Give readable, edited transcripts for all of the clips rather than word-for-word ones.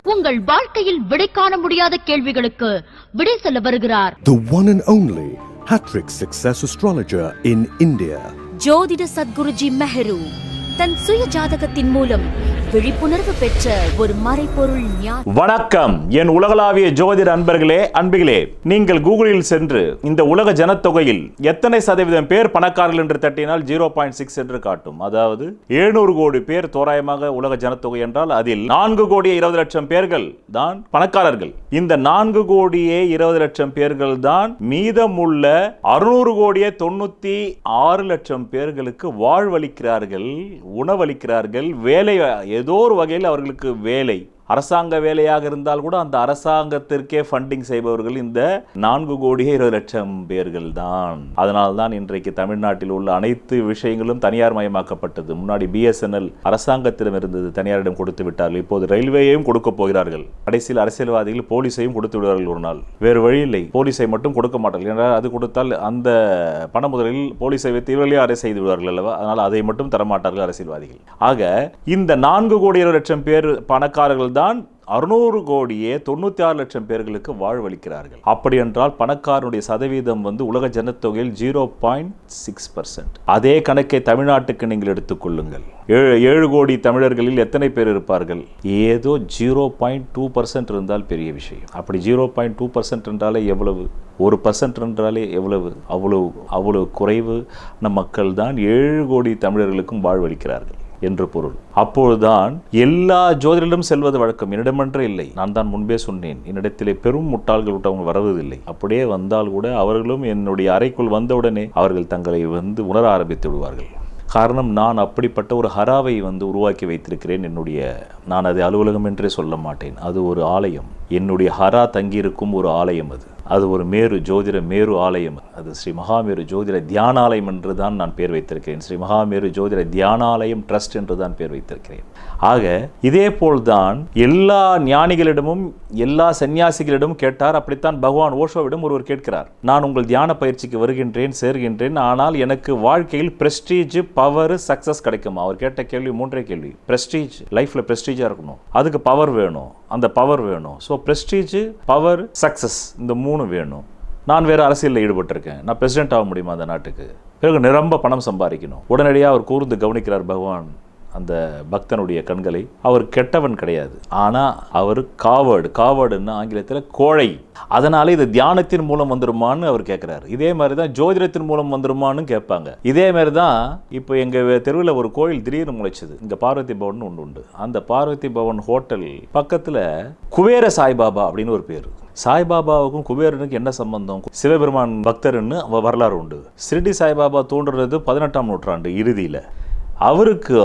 உங்கள் வாழ்க்கையில் விடை காண முடியாத கேள்விகளுக்கு விடை சொல்ல வருகிறார். The one and only Hattrick Success Astrologer in India. ஜோதிட சத்குருஜி மெஹரு தன் சுய ஜாதகத்தின் மூலம் விழிப்புணர்வு பெற்ற ஒரு மறைபொருள் ஞானி. வணக்கம் என் உலகளாவிய ஜோதிட அன்பர்களே, அன்பிகளே. நீங்கள் கூகுளில் சென்று இந்த உலக ஜனத்தொகையில் எத்தனை சதவீதம் பேர் பணக்காரர்கள் என்று தட்டினால் 0.6 என்று காட்டும். அதாவது 700 கோடி பேர் தோராயமாக உலக ஜனத்தொகை என்றால் அதில் 4 கோடியே 20 லட்சம் பேர்கள் தான் பணக்காரர்கள். இந்த 4 கோடியே 20 லட்சம் பேர்கள் தான் மீதமுள்ள 600 கோடியே 96 லட்சம் பேர்களுக்கு வாழ்வளிக்கிறார்கள், உணவளிக்கிறார்கள், வேலை, ஏதோ ஒரு வகையில் அவர்களுக்கு வேலை. அரசாங்க வேலையாக இருந்தால் கூட அந்த அரசாங்கத்திற்கே ஃபண்டிங் செய்பவர்கள் இந்த 4 கோடியே 20 லட்சம் பேர்கள் தான். அதனால் தான் இன்றைக்கு தமிழ்நாட்டில் உள்ள அனைத்து விஷயங்களும் தனியார் மயமாக்கப்பட்டது. முன்னாடி BSNL அரசாங்கத்திடம் இருந்தது, தனியாரிடம் கொடுத்து விட்டார்கள். இப்போது ரயில்வேயையும் கொடுக்க போகிறார்கள். கடைசியில் அரசியல்வாதிகள் போலீஸையும் கொடுத்து விடுவார்கள். ஒரு நாள் வேறு வழி இல்லை, போலீஸை மட்டும் கொடுக்க மாட்டார்கள். ஏன்னா அது கொடுத்தால் அந்த பண முதலில் போலீஸை வைத்து இவர்களே அரசு செய்து விடுவார்கள் அல்லவா. அதனால் அதை மட்டும் தரமாட்டார்கள் அரசியல்வாதிகள். ஆக இந்த 4 கோடி 20 லட்சம் பேர் பணக்காரர்கள் தான் 600 கோடியே 96 லட்சம் பேர்களுக்கு வாழ்வளிக்கிறார்கள். அப்படி என்றால் பணக்காரனுடைய சதவீதம் உலக ஜனத்தொகையில் 0.6%. அதே கணக்கை தமிழ்நாட்டுக்கு நீங்கள் எடுத்துக்கொள்ளுங்கள். 7 கோடி தமிழர்களில் எத்தனை பேர் இருப்பார்கள்? ஏதோ 0.2% இருந்தால் பெரிய விஷயம். அப்படி 0.2% என்றாலே எவ்வளவு? 1% என்றாலே எவ்வளவு? அவ்வளவு குறைவு மக்கள் தான் 7 கோடி தமிழர்களுக்கும் வாழ்வளிக்கிறார்கள் என்று பொருள். அப்பொழுதுதான் எல்லா ஜோதிடரிடம் செல்வது வழக்கம். என்னிடமன்றே இல்லை. நான் தான் முன்பே சொன்னேன், என்னிடத்திலே பெரும் முட்டாள்கள் விட்டவங்க வருவதில்லை. அப்படியே வந்தால் கூட அவர்களும் என்னுடைய அறைக்குள் வந்தவுடனே அவர்கள் தங்களை உணர ஆரம்பித்து விடுவார்கள். காரணம், நான் அப்படிப்பட்ட ஒரு ஹராவை உருவாக்கி வைத்திருக்கிறேன். நான் அதை அலுவலகம் என்றே சொல்ல மாட்டேன். அது ஒரு ஆலயம். என்னுடைய ஹரா தங்கியிருக்கும் ஒரு ஆலயம். அது ஒரு மேரு, ஜோதிட மேரு ஆலயம். அது ஸ்ரீ மகாமேரு ஜோதிட தியானாலயம் என்று தான் நான் பேர் வைத்திருக்கிறேன். ஸ்ரீ மகாமேரு ஜோதிட தியானாலயம் ட்ரஸ்ட் என்று தான் பேர் வைத்திருக்கிறேன். ஆக இதே போல்தான் எல்லா ஞானிகளிடமும் எல்லா சன்னியாசிகளிடமும் கேட்டார். அப்படித்தான் பகவான் ஓஷோவிடம் ஒருவர் கேட்கிறார், நான் உங்கள் தியான பயிற்சிக்கு வருகின்றேன், சேர்கின்றேன், ஆனால் எனக்கு வாழ்க்கையில் பிரஸ்டீஜ், பவர், சக்சஸ் கிடைக்குமா? அவர் கேட்ட கேள்வி 3 கேள்வி. பிரஸ்டீஜ், லைஃப்ல பிரஸ்டீஜா இருக்கணும், அதுக்கு பவர் வேணும், அந்த பவர் வேணும். ஸோ பிரஸ்டீஜ், பவர், சக்சஸ், இந்த 3 வேணும். நான் வேறு அரசியலில் ஈடுபட்டிருக்கேன், நான் பிரசிடென்ட் ஆக முடியுமா அந்த நாட்டுக்கு? பிறகு நிரம்ப பணம் சம்பாதிக்கணும். உடனடியாக அவர் கூர்ந்து கவனிக்கிறார் பகவான் அந்த பக்தனுடைய கண்களை. அவர் கெட்டவன் கிடையாது, ஆனால் அவர் காவர்டுன்னா ஆங்கிலத்தில் கோழை. அதனால இது தியானத்தின் மூலம் வந்துருமான்னு அவர் கேட்குறாரு. இதே மாதிரி தான் ஜோதிடத்தின் மூலம் வந்துருமான்னு கேட்பாங்க. இதே மாதிரி தான் இப்போ எங்கள் தெருவில் ஒரு கோயில் திடீர்னு முளைச்சது. இங்கே பார்வதி பவன் ஒன்று உண்டு. அந்த பார்வதி பவன் ஹோட்டல் பக்கத்தில் குபேர சாய்பாபா அப்படின்னு ஒரு பேர். சாய்பாபாவுக்கும் குபேரனுக்கு என்ன சம்பந்தம்? சிவபெருமான் பக்தர்னு வரலாறு உண்டு. ஷிரடி சாய்பாபா தோன்றுறது 18ஆம் நூற்றாண்டு இறுதியில். அவருக்கு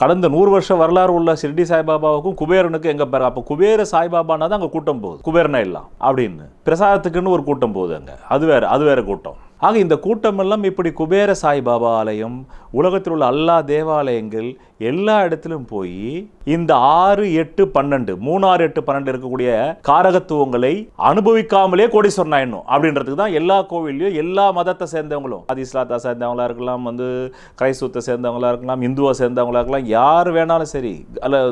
கடந்த 100 வருஷ வரலாறு உள்ள ஷிரடி சாய்பாபாவுக்கும் குபேரனுக்கு எங்க பேர்? அப்போ குபேர சாய்பாபானா தான் அங்கே கூட்டம் போகுது. குபேரனா எல்லாம் அப்படின்னு பிரசாதத்துக்குன்னு ஒரு கூட்டம் போகுது அங்கே. அது வேற கூட்டம். ஆக இந்த கூட்டம் எல்லாம் இப்படி குபேர சாய்பாபா ஆலயம், உலகத்தில் உள்ள எல்லா தேவாலயங்கள் எல்லா இடத்திலும் போய் இந்த 6, 8, 12 3, 6, 8, 12 இருக்கக்கூடிய காரகத்துவங்களை அனுபவிக்காமலே கோடீஸ்வரன் ஆயிடணும் அப்படின்றதுக்கு தான் எல்லா கோவிலையும் எல்லா மதத்தை சேர்ந்தவங்களும், அது இஸ்லாத்தை சேர்ந்தவங்களா இருக்கலாம், கிரைஸ்தவத்தை சேர்ந்தவங்களா இருக்கலாம், இந்துவா சேர்ந்தவங்களா இருக்கலாம், யார் வேணாலும் சரி, அல்ல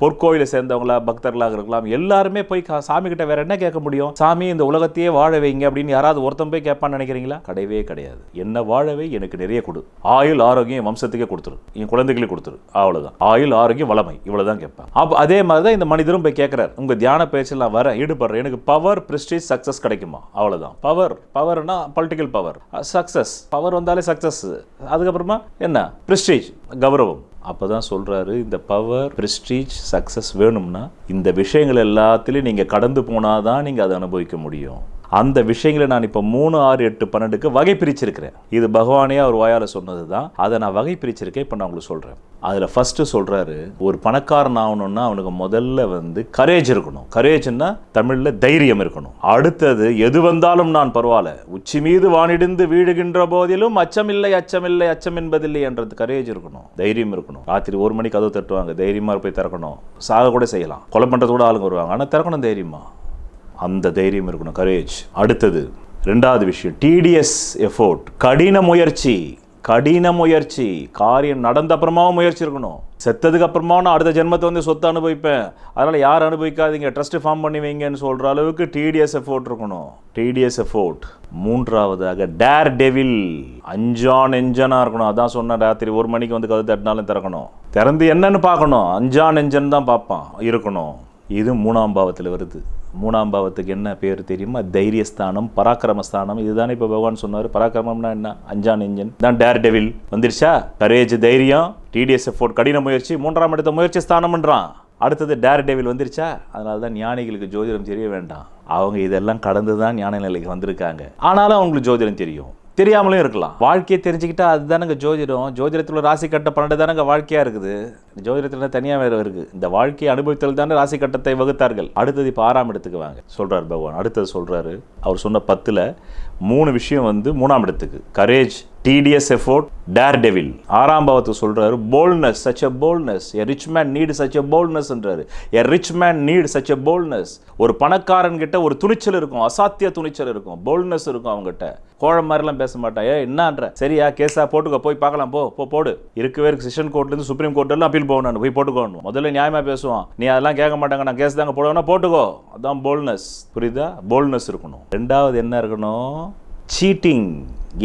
பொற்கோயிலை சேர்ந்தவங்களா பக்தர்களாக இருக்கலாம், எல்லாருமே போய் சாமி கிட்ட வேற என்ன கேட்க முடியும்? சாமி இந்த உலகத்தையே வாழ வைங்க அப்படின்னு யாராவது ஒருத்தன் போய் கேட்பான்னு நினைக்கிறீங்க? கிடையவே கிடையாது. என்ன வாழவே எனக்கு நிறைய கொடு, ஆயுள் ஆரோக்கியம் வம்சத்துக்கே கொடுத்துரு, என் குழந்தைகளுக்கு கொடுத்துரு, அவ்வளவுதான். ஆயுள் ஆரோக்கியம் வளமை, இவ்வளவுதான் கேட்பேன். அப்ப அதே மாதிரி தான் இந்த மனிதரும் போய் கேட்கிறார், உங்க தியான பயிற்சியில் நான் வர ஈடுபடுறேன், எனக்கு பவர், பிரஸ்டீஜ், சக்சஸ் கிடைக்குமா? அவ்வளவுதான். பவர்னா பொலிட்டிக்கல் பவர், சக்சஸ், பவர் வந்தாலே சக்சஸ், அதுக்கப்புறமா என்ன? பிரஸ்டீஜ், கௌரவம். அப்பதான் சொல்றாரு, இந்த பவர், பிரஸ்டீஜ், சக்சஸ் வேணும்னா இந்த விஷயங்கள் எல்லாத்திலையும் நீங்க கடந்து போனாதான் நீங்க அதை அனுபவிக்க முடியும். அந்த விஷயங்களை நான் இப்போ 3, 6, 8, 12க்கு வகை பிரிச்சிருக்கிறேன். இது பகவானே அவர் வாயால் சொன்னது தான். அதை நான் வகை பிரிச்சிருக்கேன். இப்போ நான் உங்களுக்கு சொல்கிறேன். அதில் ஃபஸ்ட்டு சொல்கிறாரு, ஒரு பணக்காரன் ஆகணும்னா அவனுக்கு முதல்ல கரேஜ் இருக்கணும். கரேஜ்னா தமிழில் தைரியம் இருக்கணும். அடுத்தது, எது வந்தாலும் நான் பரவாயில்ல, உச்சி மீது வானிடிந்து வீழுகின்ற போதிலும் அச்சமில்லை அச்சமில்லை அச்சம் என்பதில்லை என்றது கரேஜ் இருக்கணும், தைரியம் இருக்கணும். ராத்திரி 1 மணிக்கு கதவு தட்டுவாங்க, தைரியமாக போய் திறக்கணும். சாக கூட செய்யலாம், கொலை பண்ணுறது கூட ஆளுங்க வருவாங்க, ஆனால் திறக்கணும் தைரியமா. அந்த தைரியம் இருக்கணும், கரேஜ். அடுத்தது 2வது விஷயம், டிடிஎஸ் எஃபோர்ட், கடின முயற்சி. காரியம் நடந்த அப்புறமாவும் முயற்சி இருக்கணும். செத்ததுக்கு அப்புறமா நான் அடுத்த ஜென்மத்தை வந்து சொத்தை அனுபவிப்பேன், அதனால் யார் அனுபவிக்காதீங்க, ட்ரஸ்ட் ஃபார்ம் பண்ணி வைங்கன்னு சொல்கிற அளவுக்கு டிடிஎஸ் எஃபோர்ட் இருக்கணும். டிடிஎஸ் எஃபோர்ட். மூன்றாவதாக டேர் டெவில், அஞ்சான் எஞ்சனாக இருக்கணும். அதான் சொன்ன, ராத்திரி 1 மணிக்கு வந்து கதவு தட்டினாலும் திறக்கணும், திறந்து என்னன்னு பார்க்கணும், அஞ்சான் எஞ்சன் தான் பார்ப்பான் இருக்கணும். இது 3ஆம் பாவத்தில் வருது. 3ஆம் பாவத்துக்கு என்ன பேர் தெரியுமா? தைரியஸ்தானம், பராக்கிரமஸ்தானம். இதுதானே இப்போ பகவான் சொன்னார். பராக்கிரமம்னா என்ன? அஞ்சான் எஞ்சன் தான் டேர் டெவில். வந்துருச்சா? கரேஜ், தைரியம், டிடிஎஸ் எஃபோர்ட், கடின முயற்சி, 3ஆம் இடத்த முயற்சி ஸ்தானம்ன்றான். அடுத்தது டேர் டெவில் வந்துருச்சா? அதனால தான் ஞானிகளுக்கு ஜோதிடம் தெரிய வேண்டாம், அவங்க இதெல்லாம் கடந்து தான் ஞான நிலைக்கு வந்திருக்காங்க. ஆனாலும் அவங்களுக்கு ஜோதிடம் தெரியும், தெரியாமலும் இருக்கலாம். வாழ்க்கையை தெரிஞ்சுக்கிட்டா அதுதானங்க ஜோதிடம். ஜோதிடத்தில் ராசி கட்ட 12 தானங்க வாழ்க்கையாக இருக்குது. ஜோதிடத்தில் தனியாக வேறு இருக்குது. இந்த வாழ்க்கையை அனுபவித்தல் தானே ராசி கட்டத்தை வகுத்தார்கள். அடுத்தது இப்போ 6ஆம் இடத்துக்கு வாங்க சொல்கிறார் பகவான். அடுத்தது சொல்கிறாரு, அவர் சொன்ன 10ல் 3 விஷயம் வந்து 3ஆம் இடத்துக்கு. கரேஜ், டிடிஎஸ் எஃபோர்ட், டேர் டெவில். 6ஆம் பாவத்துக்கு சொல்கிறாரு boldness, such a boldness. A rich man need such a போல்ட்னஸ்ன்றாரு. A rich man need such a boldness. ஒரு பணக்காரன் கிட்ட ஒரு துணிச்சல் இருக்கும், அசாத்திய துணிச்சல் இருக்கும், போல்ட்னஸ் இருக்கும் அவங்ககிட்ட. கோழை மாதிரிலாம் பேச மாட்டா. என்னன்ற சரியா கேஸா போட்டுக்கோ, போய் பார்க்கலாம், போடு. இருக்கவே இருக்கு, செஷன் கோர்ட்லேருந்து சுப்ரீம் கோர்ட்லாம் அப்பீல் போகணும், போய் போட்டுக்கோணும். முதல்ல நியாயமாக பேசுவான், நீ அதெல்லாம் கேட்க மாட்டாங்க, நான் கேஸ் தாங்க போடுவேன்னா போட்டுக்கோ. அதான் போல்ட்னஸ். புரியுதா? போல்ட்னஸ் இருக்கணும். 2வது என்ன இருக்கணும்? சீட்டிங்,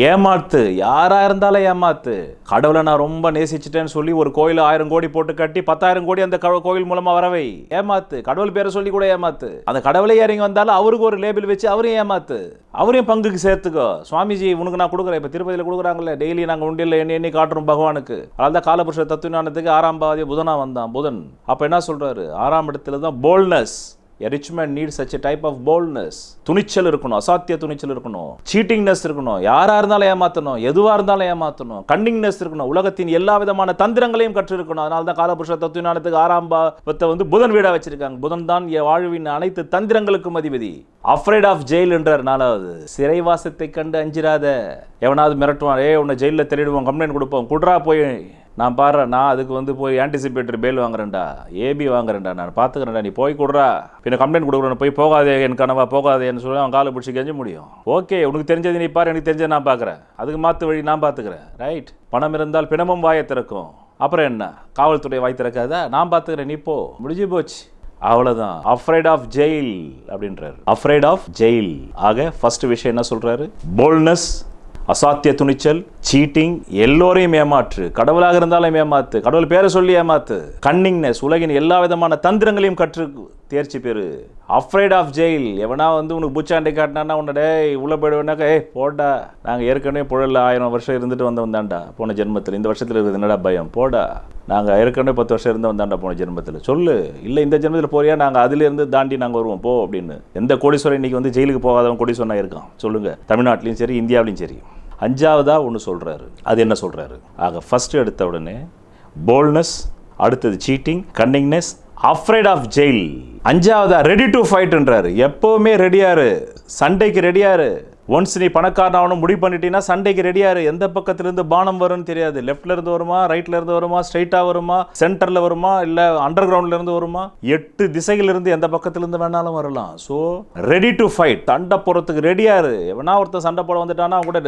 ஏமாத்து. யாரா இருந்தாலும் ஏமாத்து. கடவுளை நான் ரொம்ப நேசிச்சிட்டேன்னு சொல்லி ஒரு கோயில் 1000 கோடி போட்டு கட்டி 10,000 கோடி அந்த கோயில் மூலமா வரவை ஏமாத்து. கடவுள் பேரை சொல்லி கூட ஏமாத்து. அந்த கடவுளை இறங்கி வந்தாலும் அவருக்கு ஒரு லேபிள் வச்சு அவரையும் ஏமாத்து, அவரையும் பங்குக்கு சேர்த்துக்கோ. சுவாமிஜி உனக்கு நான் கொடுக்குறேன். இப்போ திருப்பதியில் கொடுக்குறாங்களே, டெய்லி நாங்கள் உண்டியில் எண்ணி காட்டுறோம் பகவானுக்கு. அதனால தான் காலபுருஷ தத்துவஞானத்துக்கு 6ஆம் பாவதி புதனா வந்தான். புதன் அப்போ என்ன சொல்றாரு? 6ஆம் இடத்துல தான் boldness. A rich man needs such a type of boldness. துணிச்சல் இருக்கணும், அசாத்திய துணிச்சல் இருக்கணும், சீட்டிங்னஸ் இருக்கணும், யாரா இருந்தாலும் ஏமாத்தணும், எதுவா இருந்தாலும் ஏமாத்தணும், கன்னிங்னஸ் இருக்கணும், உலகத்தின் எல்லா விதமான தந்திரங்களையும் கற்று இருக்கணும். அதனால தான் காலபுருஷ தத்துவஞானத்துக்கு 6ஆம் பாவத்தை வந்து புதன் வீடா வச்சிருக்காங்க. புதன் தான் வாழ்வின் அனைத்து தந்திரங்களுக்கும் அதிபதி. அஃப்ரைட் ஆஃப் ஜெயில் என்றார் 4வது. சிறைவாசத்தை கண்டு அஞ்சிராத. எவனாவது மிரட்டுவான், உன்னை ஜெயிலில் தெரிவிடுவோம், கம்ப்ளைண்ட் கொடுப்போம், குட்ரா போய் நான் பாடுறேன், நான் அதுக்கு வந்து போய் ஆன்டிசிபேட்டரி பேல் வாங்குறேன்டா, ஏபி வாங்குறேன்டா, நான் பார்த்துக்கிறேன்டா, நீ போய் கொடுறா, பின்ன கம்ப்ளைண்ட் கொடுக்குறேன், போய் போகாதே என் கனவா போகாதேன்னு சொல்லி அவன் காலை பிடிச்சி கெஞ்ச முடியும். ஓகே, உனக்கு தெரிஞ்சது நீ பாரு, எனக்கு தெரிஞ்சது நான் பார்க்குறேன், அதுக்கு மாற்று வழி நான் பார்த்துக்கிறேன். ரைட்? பணம் இருந்தால் பிணமும் வாயை திறக்கும். அப்புறம் என்ன, காவல்துறை வாய் திறக்காதா? நான் பார்த்துக்கிறேன், நீ போ, முடிஞ்சு போச்சு. அவ்வளவுதான். அஃப்ரைட் ஆஃப் ஜெயில் அப்படின்றாரு. Afraid of jail. ஆக ஃபர்ஸ்ட் விஷயம் என்ன சொல்றாரு? போல்ட்னஸ், அசாத்திய துணிச்சல், சீட்டிங், எல்லோரையும் ஏமாற்று, கடவுளாக இருந்தாலும் ஏமாத்து, கடவுள் பேரை சொல்லி ஏமாத்து, கன்னிங்னஸ், உலகின் எல்லா விதமான தந்திரங்களையும் கற்று தேர்ச்சி பெறு. Afraid of jail. எவனா வந்து உனக்கு பூச்சாண்டை காட்டினா உன்னடே உள்ள போயிடுவேனாக்கா, போடா, நாங்கள் ஏற்கனவே புழலில் 1000 வருஷம் இருந்துட்டு வந்தாண்டா போன ஜென்மத்தில், இந்த வருஷத்தில் இருக்குது என்னடா பயம், போடா, நாங்கள் ஏற்கனவே 10 வருஷம் இருந்து வந்தாண்டா போன ஜென்மத்தில், சொல்லு, இல்லை இந்த ஜென்மத்தில் போறியா, நாங்கள் அதிலிருந்து தாண்டி நாங்கள் வருவோம், போ அப்படின்னு. எந்த கோடீஸ்வரன் இன்னைக்கு வந்து ஜெயிலுக்கு போகாதவன் கோடீஸ்வரனா இருக்கான் சொல்லுங்க, தமிழ்நாட்டிலையும் சரி இந்தியாவிலையும் சரி. 5வதா ஒன்று சொல்கிறாரு. அது என்ன சொல்கிறாரு? ஆக ஃபர்ஸ்ட் எடுத்த உடனே போல்ட்னஸ், அடுத்தது cheating, cunningness, afraid of jail. 5வதா ரெடி டு ஃபைட்ன்றாரு. எப்போவுமே ரெடியாரு, சண்டைக்கு ரெடியாரு. ஒன்ஸ் நீ பணக்காரனாகணும் முடிவு பண்ணிட்டீங்கன்னா சண்டைக்கு ரெடியாரு. எந்த பக்கத்துலேருந்து பானம் வரும்னு தெரியாது. லெஃப்ட்ல இருந்து வருமா, ரைட்ல இருந்து வருமா, ஸ்ட்ரைட்டாக வருமா, சென்டரில் வருமா, இல்லை அண்டர் கிரவுண்ட்ல இருந்து வருமா, 8 திசையிலிருந்து எந்த பக்கத்துலேருந்து வேணாலும் வரலாம். ஸோ ரெடி டு ஃபைட், சண்டை போகிறதுக்கு ரெடியாரு. எவனா ஒருத்தன் சண்டை போட வந்துட்டானா கூட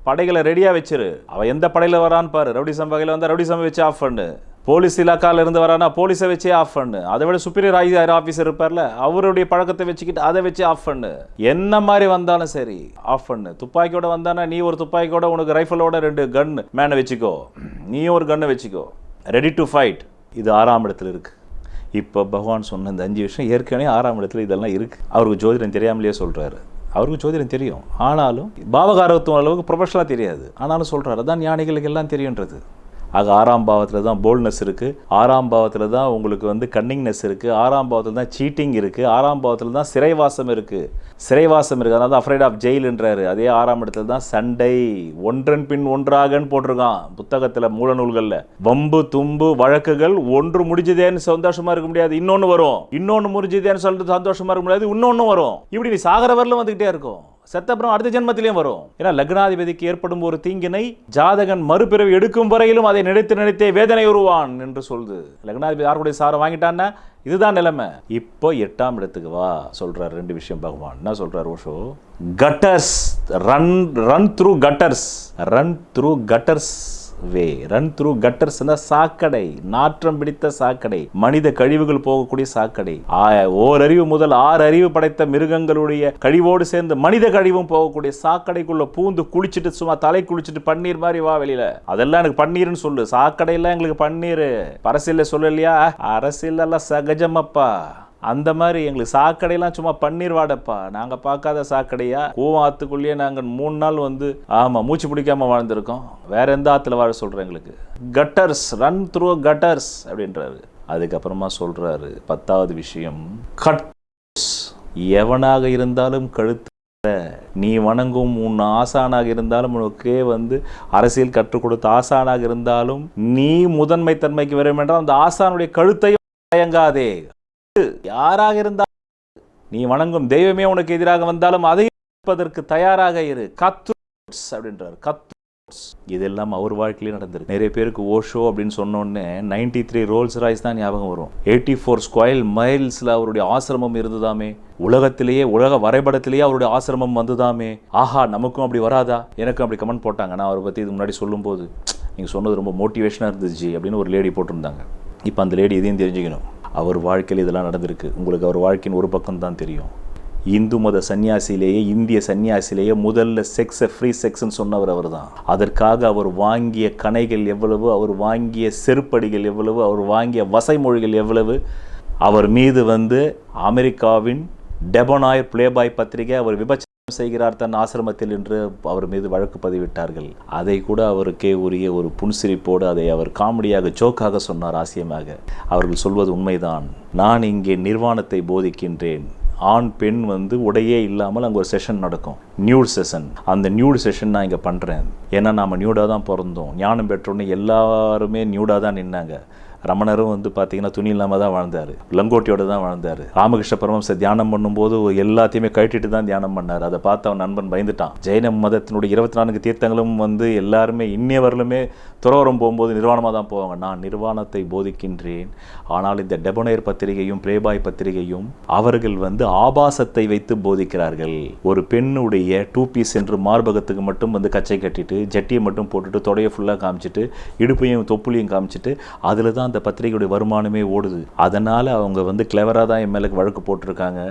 படைகளை ரெடியாக வச்சிரு. அவன் எந்த படையில் வரான்னு பாரு. ரவுடி சம்பகையில் வந்தால் ரவுடி சம்பை வச்சு ஆஃப் பண்ணு. போலீஸ் இலாக்கால இருந்து வரானா போலீஸை வச்சே ஆஃப் பண்ணு. அதை விட சுப்பீரியர் ஆஃபீஸர் இருப்பார்ல, அவருடைய பழக்கத்தை வச்சுக்கிட்டு அதை வச்சு ஆஃப் பண்ணு. என்ன மாதிரி வந்தாலும் சரி ஆஃப் பண்ணு. துப்பாக்கியோட வந்தானா நீ ஒரு துப்பாக்கியோட, உனக்கு ரைஃபிளோட 2 கன் மேனை வச்சுக்கோ, நீயும் ஒரு கன்னை வச்சுக்கோ. Ready to fight. இது 6ஆம் இடத்துல இருக்கு. இப்போ பகவான் சொன்ன இந்த 5 விஷயம் ஏற்கனவே 6ஆம் இடத்துல இதெல்லாம் இருக்கு. அவருக்கு ஜோதிடம் தெரியாமலேயே சொல்றாரு. அவருக்கு ஜோதிடம் தெரியும், ஆனாலும் பாவகாரத்துவம் அளவுக்கு ப்ரொஃபஷனலாக தெரியாது, ஆனாலும் சொல்றாரு. அதான் ஞானிகளுக்கு எல்லாம் தெரியுன்றது. ஆக 6ஆம் பாவத்தில் தான் போல்ட்னஸ் இருக்குது, 6ஆம் பாவத்தில் தான் உங்களுக்கு வந்து கன்னிங்னஸ் இருக்குது, 6ஆம் பாவத்தில் தான் சீட்டிங் இருக்குது, 6ஆம் பாவத்தில் தான் சிறைவாசம் இருக்குது. அதனால தான் அஃப்ரைட் ஆஃப் ஜெயில்ன்றாரு. அதே 6ஆம் இடத்துல தான் சண்டை, ஒன்றன் பின் ஒன்றாகன்னு போட்டிருக்கான் புத்தகத்தில், மூல நூல்களில். வம்பு தும்பு வழக்குகள், ஒன்று முடிஞ்சதேன்னு சந்தோஷமாக இருக்க முடியாது, இன்னொன்று வரும். இன்னொன்று முடிஞ்சதேன்னு சொல்லிட்டு சந்தோஷமாக இருக்க முடியாது, இன்னொன்று வரும். இப்படி நீ சாகர வரலும் வந்துக்கிட்டே இருக்கும். செத்தப்புறம் அடுத்த ஜென்மத்திலையும் வரும். ஏன்னா லக்னாதிபதிக்கு ஏற்படும் ஒரு தீங்கினை ஜாதகன் மறுபிறவி எடுக்கும் வரையிலும் அதை நினைத்தே வேதனை உருவான் என்று சொல்லுது. லக்னாதிபதி யாருடைய சாரம் வாங்கிட்டான்னா இதுதான் நிலைமை. இப்போ 8ஆம் இடத்துக்கு வா சொல்றாரு. 2 விஷயம் பகவான் என்ன சொல்றாரு? Osho, gutters, run through gutters, run through gutters way. Run through கட்டர்ஸ்னா சாக்கடை, நாற்றம் பிடித்த சாக்கடை, மனித கழிவுகள் போகக்கூடிய சாக்கடை. ஓரறிவு முதல் 6 அறிவு படைத்த மிருகங்களுடைய கழிவோடு சேர்ந்து மனித கழிவும் போகக்கூடிய சாக்கடைக்குள்ள பூந்து குளிச்சுட்டு சும்மா தலை குளிச்சுட்டு பன்னீர் மாதிரி வா வெளியில. அதெல்லாம் எனக்கு பன்னீர்னு சொல்லு, சாக்கடை எல்லாம் எங்களுக்கு பன்னீர். அரசியல் சொல்லலையா? அரசியல் எல்லாம் சகஜமப்பா. அந்த மாதிரி எங்களுக்கு சாக்கடையெல்லாம் சும்மா பன்னீர் வாடப்பா. நாங்க பார்க்காத சாக்கடையா? கூவம் ஆத்துக்குள்ளேயே நாங்க 3 நாள் மூச்சு பிடிக்காம வாழ்ந்திருக்கோம். வேற எந்த ஆத்துல வாழ சொல்றேன் எங்களுக்கு? கட்டர்ஸ், ரன் த்ரூ கட்டர்ஸ் அப்படின்றாரு. அதுக்கப்புறமா சொல்றாரு 10வது விஷயம், கட்டர்ஸ். எவனாக இருந்தாலும் கழுத்து, நீ வணங்கும் உன் ஆசானாக இருந்தாலும், உனக்கே அரசியல் கற்றுக் கொடுத்த ஆசானாக இருந்தாலும், நீ முதன்மை தன்மைக்கு வரும் என்றால் அந்த ஆசானுடைய கழுத்தையும் தயங்காதே. யாராக இருந்தாலும், நீ வணங்கும் தெய்வமே உனக்கு எதிராக வந்தாலும் அதை தயாராக இரு. கத்ரூட்ஸ் அப்படின்றார். கத்ரூட்ஸ். இதெல்லாம் அவர் வாழ்க்கையிலே நடந்திருக்கு. நிறைய பேருக்கு ஓஷோ அப்படின்னு சொன்னோடனே 93 ரோல்ஸ் ராய்ஸ் தான் ஞாபகம் வரும். 84 ஸ்கொயர் மைல்ஸ்ல அவருடைய ஆசிரமம் இருந்ததாமே. உலகத்திலேயே, உலக வரைபடத்திலேயே அவருடைய ஆசிரமம் வந்துதாமே. ஆஹா, நமக்கும் அப்படி வராதா? எனக்கும் அப்படி கமெண்ட் போட்டாங்க. நான் அவரை பற்றி இது முன்னாடி சொல்லும் போது, நீங்கள் சொன்னது ரொம்ப மோட்டிவேஷனாக இருந்துச்சு அப்படின்னு ஒரு லேடி போட்டிருந்தாங்க. இப்போ அந்த லேடி இதையும் தெரிஞ்சுக்கணும். அவர் வாழ்க்கையில் இதெல்லாம் நடந்திருக்கு. உங்களுக்கு அவர் வாழ்க்கையின் ஒரு பக்கம் தான் தெரியும். இந்து மத சன்னியாசிலேயே, இந்திய சன்னியாசிலேயே முதல்ல செக்ஸை ஃப்ரீ செக்ஸ்ன்னு சொன்னவர் அவர் தான். அதற்காக அவர் வாங்கிய கணைகள் எவ்வளவு, அவர் வாங்கிய செருப்படிகள் எவ்வளவு, அவர் வாங்கிய வசைமொழிகள் எவ்வளவு. அவர் மீது அமெரிக்காவின் டெபனாயர் பிளேபாய் பத்திரிகை அவர் விபச்சாரம் செய்கிறார் தன் ஆசிரமத்தில் என்று அவர் மீது வழக்கு பதிவிட்டார்கள். அதை கூட அவருக்கே உரிய ஒரு புன்சிரிப்போடு அதை அவர் காமெடியாக, ஜோக்காக சொன்னார், ஆசியமாக. அவர்கள் சொல்வது உண்மைதான். நான் இங்கே நிர்வாணத்தை போதிக்கின்றேன். ஆண் பெண் உடையே இல்லாமல் அங்கே ஒரு செஷன் நடக்கும், நியூட் செஷன். அந்த நியூட் செஷன் நான் இங்கே பண்ணுறேன். ஏன்னா நாம் நியூடாக தான் பிறந்தோம். ஞானம் பெற்றோன்னு எல்லாருமே நியூடாக தான் நின்னாங்க. ரமணரும் பார்த்தீங்கன்னா துணி இல்லாமல் தான் வாழ்ந்தார், லங்கோட்டியோடு தான் வாழ்ந்தார். ராமகிருஷ்ண பரமஹம்சர் தியானம் பண்ணும்போது எல்லாத்தையுமே கட்டிட்டு தான் தியானம் பண்ணார். அதை பார்த்து அவன் நண்பன் பயந்துட்டான். ஜெயின மதத்தினுடைய 24 தீர்த்தங்களும் எல்லாருமே இன்னையவர்களுமே துறவரம் போகும்போது நிர்வாணமாக தான் போவாங்க. நான் நிர்வாணத்தை போதிக்கின்றேன். ஆனால் இந்த டெபனேர் பத்திரிகையும் பிளேபாய் பத்திரிகையும் அவர்கள் ஆபாசத்தை வைத்து போதிக்கிறார்கள். ஒரு பெண்ணுடைய 2 பீஸ் என்று மார்பகத்துக்கு மட்டும் கச்சை கட்டிட்டு, ஜட்டியை மட்டும் போட்டுட்டு, தொடையை ஃபுல்லாக காமிச்சிட்டு, இடுப்பையும் தொப்புளியும் காமிச்சிட்டு, அதில் தான் அந்த பத்திரிகையுடைய வருமானமே ஓடுது. அதனால் அவங்க கிளவராக தான் என் மேலே வழக்கு போட்டிருக்காங்க.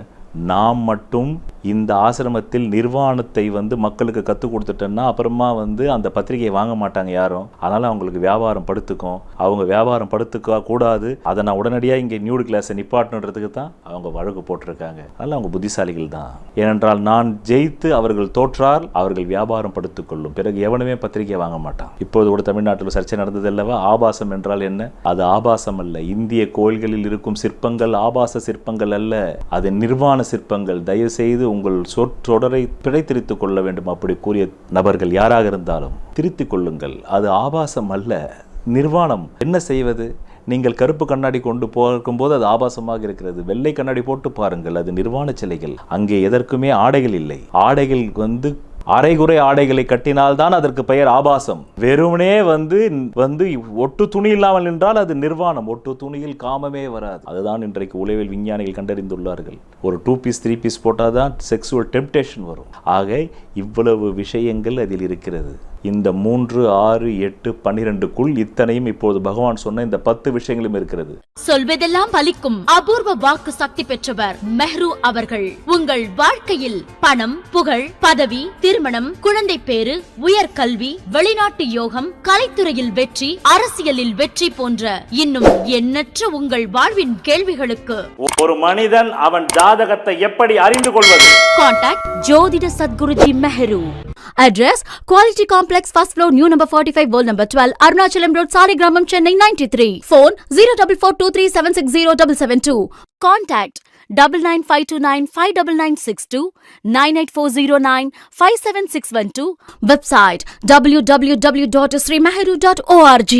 நாம் மட்டும் இந்த ஆசிரமத்தில் நிர்வாணத்தை மக்களுக்கு கற்றுக் கொடுத்துட்டோன்னா அப்புறமா அந்த பத்திரிகையை வாங்க மாட்டாங்க யாரும். அதனால் அவங்களுக்கு வியாபாரம் படுத்துக்கும். அவங்க வியாபாரம் படுத்துக்க கூடாது. அதை நான் உடனடியாக இங்கே நியூடு கிளாஸை நிப்பாட்டணுன்றதுக்கு தான் அவங்க வழக்கு போட்டிருக்காங்க. அதனால் அவங்க புத்திசாலிகள் தான். ஏனென்றால் நான் ஜெயித்து அவர்கள் தோற்றால் அவர்கள் வியாபாரம் படுத்திக்கொள்ளும். பிறகு எவனுமே பத்திரிகையை வாங்க மாட்டான். இப்போது கூட தமிழ்நாட்டில் சர்ச்சை நடந்தது அல்லவா? ஆபாசம் என்றால் என்ன? அது ஆபாசம் அல்ல. இந்திய கோயில்களில் இருக்கும் சிற்பங்கள் ஆபாச சிற்பங்கள் அல்ல, அது நிர்வாண சிற்பங்கள். தயவு செய்து உங்கள் சொற்றொடரை பிழைத்திருத்திக் கொள்ள வேண்டும். அப்படி கூறிய நபர்கள் யாராக இருந்தாலும் திருத்திக் கொள்ளுங்கள். அது ஆபாசம் அல்ல, நிர்வாணம். என்ன செய்வது? நீங்கள் கருப்பு கண்ணாடி கொண்டு போகும்போது அது ஆபாசமாக இருக்கிறது. வெள்ளை கண்ணாடி போட்டு பாருங்கள், அது நிர்வாண சிலைகள். அங்கே எதற்குமே ஆடைகள் இல்லை. ஆடைகள் அரைகுறை ஆடைகளை கட்டினால்தான் அதற்கு பெயர் ஆபாசம். வெறுமனே ஒட்டு துணி இல்லாமல் நின்றால் அது நிர்வாணம். ஒட்டு துணியில் காமமே வராது. அதுதான் இன்றைக்கு உளவியல் விஞ்ஞானிகள் கண்டறிந்துள்ளார்கள். ஒரு 2 பீஸ் 3 பீஸ் போட்டால் தான் செக்ஸுவல் டெம்ப்டேஷன் வரும். ஆக இவ்வளவு விஷயங்கள் அதில் இருக்கிறது. இந்த 3, 6, 8, 12க்குள் இத்தனையும் இப்போது பகவான் சொன்ன இந்த 10 விஷயங்களும் இருக்கிறது. சொல்வதெல்லாம் பலிக்கும் அபூர்வ வாக்கு சக்தி பெற்றவர் மெஹ்ரு அவர்கள். உங்கள் வாழ்க்கையில் பணம், புகழ், பதவி, திருமணம், குழந்தை பேறு, உயர்கல்வி, வெளிநாட்டு யோகம், கலைத்துறையில் வெற்றி, அரசியலில் வெற்றி போன்ற இன்னும் எண்ணற்ற உங்கள் வாழ்வின் கேள்விகளுக்கு ஒரு மனிதன் அவன் ஜாதகத்தை எப்படி அறிந்து கொள்வது? கான்டாக்ட் ஜோதிட Sadguruji Mehru. Address Quality Complex, first floor, new number 45, wall number 12, Arunachalam Road, Saligramam, Chennai 93. Phone 0442376072. Contact 9952959962, 98409 57612. Website www.srimehru.org.